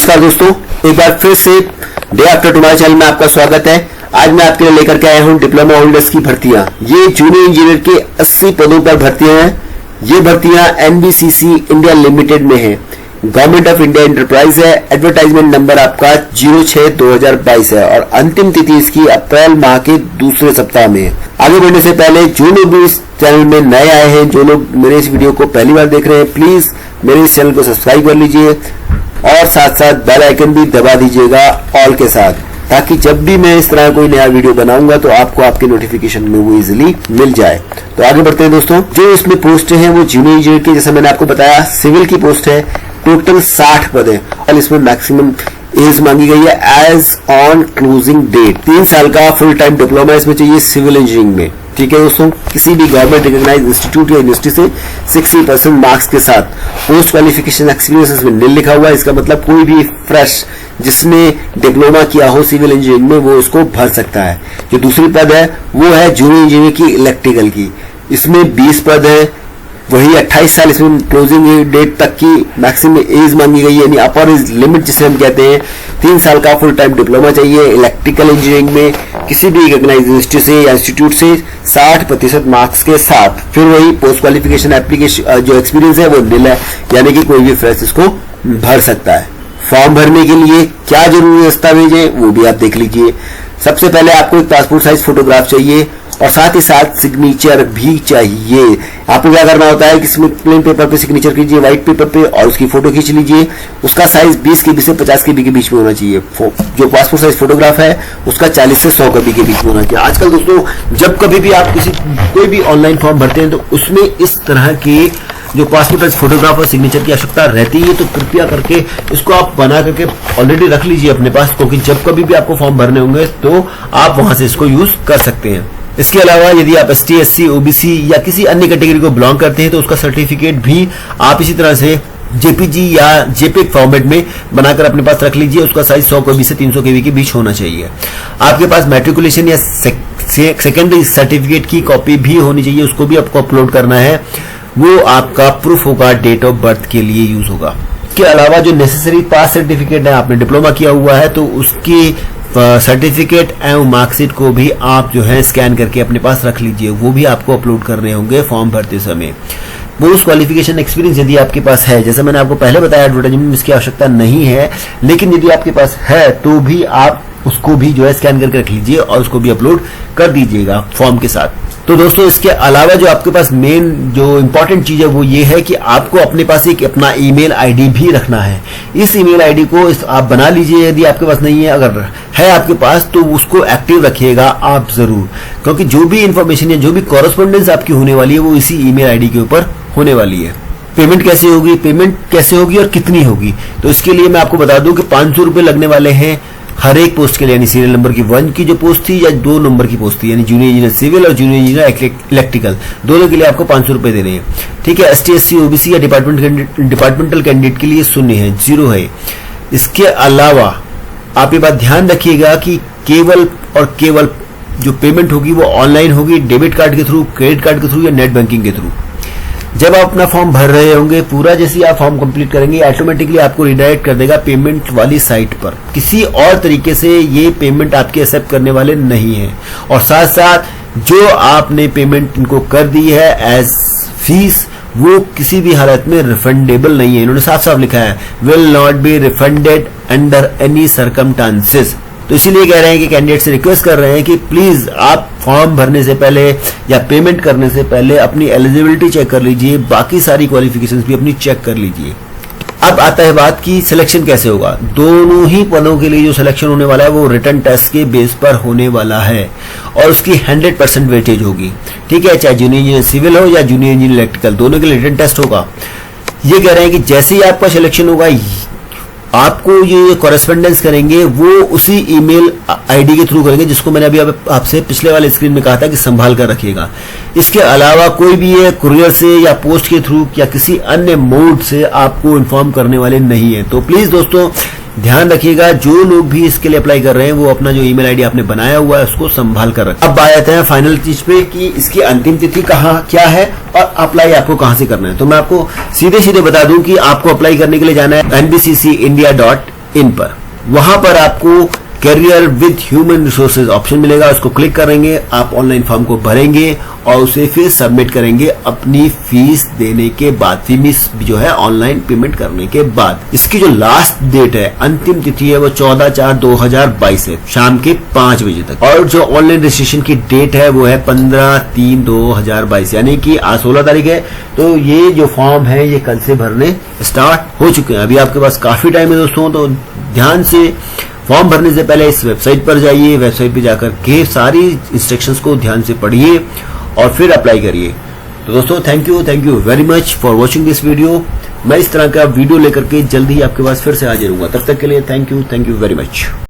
नमस्कार दोस्तों, एक बार फिर से डे आफ्टर टुमारो चैनल में आपका स्वागत है। आज मैं आपके लिए लेकर के आया हूं डिप्लोमा होल्डर्स की भर्तियां। ये जूनियर इंजीनियर के 80 पदों पर भर्तियां हैं। ये भर्तियां एनबीसीसी इंडिया लिमिटेड में है, गवर्नमेंट ऑफ इंडिया एंटरप्राइज है। एडवर्टाइजमेंट नंबर आपका 06/2022 है और अंतिम तिथि इसकी अप्रैल माह के दूसरे सप्ताह में है। आगे बढ़ने से पहले जो लोग भी इस चैनल में नए आए हैं, जो लोग मेरे इस वीडियो को पहली बार देख रहे हैं, प्लीज मेरे इस चैनल को सब्सक्राइब कर लीजिए और साथ साथ बेल आइकन भी दबा दीजिएगा ऑल के साथ, ताकि जब भी मैं इस तरह कोई नया वीडियो बनाऊंगा तो आपको आपके नोटिफिकेशन में वो इजीली मिल जाए। तो आगे बढ़ते हैं दोस्तों। जो इसमें पोस्ट हैं वो जूनियर इंजीनियर की, जैसा मैंने आपको बताया, सिविल की पोस्ट है। टोटल 60 पद है और इसमें मैक्सिमम एज मांगी गई है एज ऑन क्लोजिंग डेट। 3 साल का फुल टाइम डिप्लोमा इसमें चाहिए सिविल इंजीनियरिंग में। ठीक है दोस्तों, किसी भी गवर्नमेंट रिकॉग्नाइज्ड इंस्टीट्यूट या यूनिवर्सिटी से 60% मार्क्स के साथ। पोस्ट क्वालिफिकेशन एक्सपीरियंस इसमें नील लिखा हुआ है। इसका मतलब कोई भी फ्रेश जिसने डिप्लोमा किया हो सिविल इंजीनियरिंग में वो इसको भर सकता है। जो दूसरी पद है वो है जूनियर इंजीनियर की इलेक्ट्रिकल की। इसमें 20 पद है, वही 28 साल इसमें क्लोजिंग डेट तक की मैक्सिमम एज मांगी गई है, यानी अपर एज लिमिट जिसे हम कहते हैं। 3 साल का फुल टाइम डिप्लोमा चाहिए इलेक्ट्रिकल इंजीनियरिंग में, किसी भी रिकॉग्नाइज्ड इंस्टीट्यूट से या इंस्टीट्यूट से 60% मार्क्स के साथ। फिर वही पोस्ट क्वालिफिकेशन एप्लीकेशन जो एक्सपीरियंस है वो नील है, यानी कि कोई भी फ्रेश इसको भर सकता है। फॉर्म भरने के लिए क्या जरूरी दस्तावेज है वो भी आप देख लीजिए। सबसे पहले आपको एक पासपोर्ट साइज फोटोग्राफ चाहिए और साथ ही साथ सिग्नेचर भी चाहिए। आपको क्या करना होता है कि इसमें प्लेन पेपर पे सिग्नेचर कीजिए, व्हाइट पेपर पे, और उसकी फोटो खींच लीजिए। उसका साइज 20 KB से 50 KB के बीच में होना चाहिए। जो पासपोर्ट साइज फोटोग्राफ है उसका 40 से 100 KB के बीच में होना चाहिए। आजकल दोस्तों जब कभी भी आप कोई भी ऑनलाइन फॉर्म भरते हैं तो उसमें इस तरह के जो पासपोर्ट साइज फोटोग्राफ और सिग्नेचर की आवश्यकता रहती है, तो कृपया करके इसको आप बना करके ऑलरेडी रख लीजिए अपने पास, क्योंकि जब कभी भी आपको फॉर्म भरने होंगे तो आप वहां से इसको यूज कर सकते हैं। इसके अलावा यदि आप ST, SC, OBC या किसी अन्य कैटेगरी को बिलोंग करते हैं तो उसका सर्टिफिकेट भी आप इसी तरह से JPG या JPEG फॉर्मेट में बनाकर अपने पास रख लीजिए। उसका साइज 100 KB से 300 KB के बीच होना चाहिए। आपके पास मैट्रिकुलेशन या सेकेंडरी सर्टिफिकेट की कॉपी भी होनी चाहिए, उसको भी आपको अपलोड करना है। वो आपका प्रूफ होगा, डेट ऑफ बर्थ के लिए यूज होगा। इसके अलावा जो नेसेसरी पास सर्टिफिकेट है, आपने डिप्लोमा किया हुआ है तो उसकी सर्टिफिकेट एवं मार्कशीट को भी आप जो है स्कैन करके अपने पास रख लीजिए। वो भी आपको अपलोड करने होंगे फॉर्म भरते समय। पोस्ट क्वालिफिकेशन एक्सपीरियंस यदि आपके पास है, जैसे मैंने आपको पहले बताया एडवर्टाइजमेंट में इसकी आवश्यकता नहीं है, लेकिन यदि आपके पास है तो भी आप उसको भी जो है स्कैन करके रख लीजिए और उसको भी अपलोड कर दीजिएगा फॉर्म के साथ। तो दोस्तों इसके अलावा जो आपके पास मेन जो इंपॉर्टेंट चीज है वो ये है कि आपको अपने पास एक अपना ईमेल आईडी भी रखना है। इस ईमेल आईडी को आप बना लीजिए, यदि आपके पास नहीं है, अगर है आपके पास तो उसको एक्टिव रखिएगा आप जरूर, क्योंकि जो भी इंफॉर्मेशन या जो भी कॉरेस्पॉन्डेंस आपकी होने वाली है वो इसी ईमेल आईडी के ऊपर होने वाली है। पेमेंट कैसे होगी और कितनी होगी, तो इसके लिए मैं आपको बता दूं कि 500 रुपए लगने वाले हैं हर एक पोस्ट के लिए, यानी सीरियल नंबर की 1 की जो पोस्ट थी या 2 नंबर की पोस्ट थी, यानी जूनियर इंजीनियर सिविल और जूनियर इंजीनियर इलेक्ट्रिकल, दोनों के लिए आपको 500 रुपए देने हैं। ठीक है। ST, SC, OBC या डिपार्टमेंटल कैंडिडेट के लिए 0 है, 0 है। इसके अलावा आप ये बात ध्यान रखिएगा कि केवल और केवल जो पेमेंट होगी वो ऑनलाइन होगी, डेबिट कार्ड के थ्रू, क्रेडिट कार्ड के थ्रू या नेट बैंकिंग के थ्रू। जब आप अपना फॉर्म भर रहे होंगे, पूरा जैसे ही आप फॉर्म कंप्लीट करेंगे ऑटोमेटिकली आपको रिडायरेक्ट कर देगा पेमेंट वाली साइट पर। किसी और तरीके से ये पेमेंट आपके एक्सेप्ट करने वाले नहीं है। और साथ साथ जो आपने पेमेंट इनको कर दी है एज फीस, वो किसी भी हालत में रिफंडेबल नहीं है। इन्होंने साफ साफ लिखा है will not be refunded under any circumstances. तो इसीलिए कह रहे हैं कि कैंडिडेट से रिक्वेस्ट कर रहे हैं कि प्लीज आप फॉर्म भरने से पहले या पेमेंट करने से पहले अपनी एलिजिबिलिटी चेक कर लीजिए, बाकी सारी क्वालिफिकेशंस भी अपनी चेक कर लीजिए। अब आता है बात की सिलेक्शन कैसे होगा। दोनों ही पदों के लिए जो सिलेक्शन होने वाला है वो रिटन टेस्ट के बेस पर होने वाला है और उसकी 100% वेटेज होगी। ठीक है, चाहे जूनियर इंजीनियर सिविल हो या जूनियर इंजीनियर इलेक्ट्रिकल, दोनों के लिए रिटन टेस्ट होगा। ये कह रहे हैं कि जैसे ही आपका सिलेक्शन होगा आपको ये कॉरेस्पॉन्डेंस करेंगे वो उसी ईमेल आईडी के थ्रू करेंगे जिसको मैंने अभी आपसे पिछले वाले स्क्रीन में कहा था कि संभाल कर रखिएगा। इसके अलावा कोई भी ये कुरियर से या पोस्ट के थ्रू या किसी अन्य मोड से आपको इन्फॉर्म करने वाले नहीं है। तो प्लीज दोस्तों ध्यान रखिएगा, जो लोग भी इसके लिए अप्लाई कर रहे हैं वो अपना जो ईमेल आईडी आपने बनाया हुआ है उसको संभाल कर रखें। अब आ जाते हैं फाइनल चीज पे कि इसकी अंतिम तिथि क्या है और अप्लाई आपको कहां से करना है। तो मैं आपको सीधे सीधे बता दूं कि आपको अप्लाई करने के लिए जाना है nbccindia.in इन पर। वहां पर आपको career with human resources option मिलेगा, उसको क्लिक करेंगे, आप ऑनलाइन फॉर्म को भरेंगे और उसे फिर सबमिट करेंगे अपनी फीस देने के बाद, फीस जो है ऑनलाइन पेमेंट करने के बाद। इसकी जो लास्ट डेट है, अंतिम तिथि है, वो 14/4/2022 है, शाम के 5 बजे तक। और जो ऑनलाइन रजिस्ट्रेशन की डेट है वो है 15/3/2022, यानी कि आज 16 तारीख है, तो ये जो फॉर्म है ये कल से भरने स्टार्ट हो चुके हैं। अभी आपके पास काफी टाइम है दोस्तों, तो ध्यान से फॉर्म भरने से पहले इस वेबसाइट पर जाइए, वेबसाइट पे जाकर के सारी इंस्ट्रक्शंस को ध्यान से पढ़िए और फिर अप्लाई करिए। तो दोस्तों thank you very much for watching this video. मैं इस तरह का वीडियो लेकर के जल्दी ही आपके पास फिर से हाजिर हूंगा। तब तक के लिए थैंक यू वेरी मच।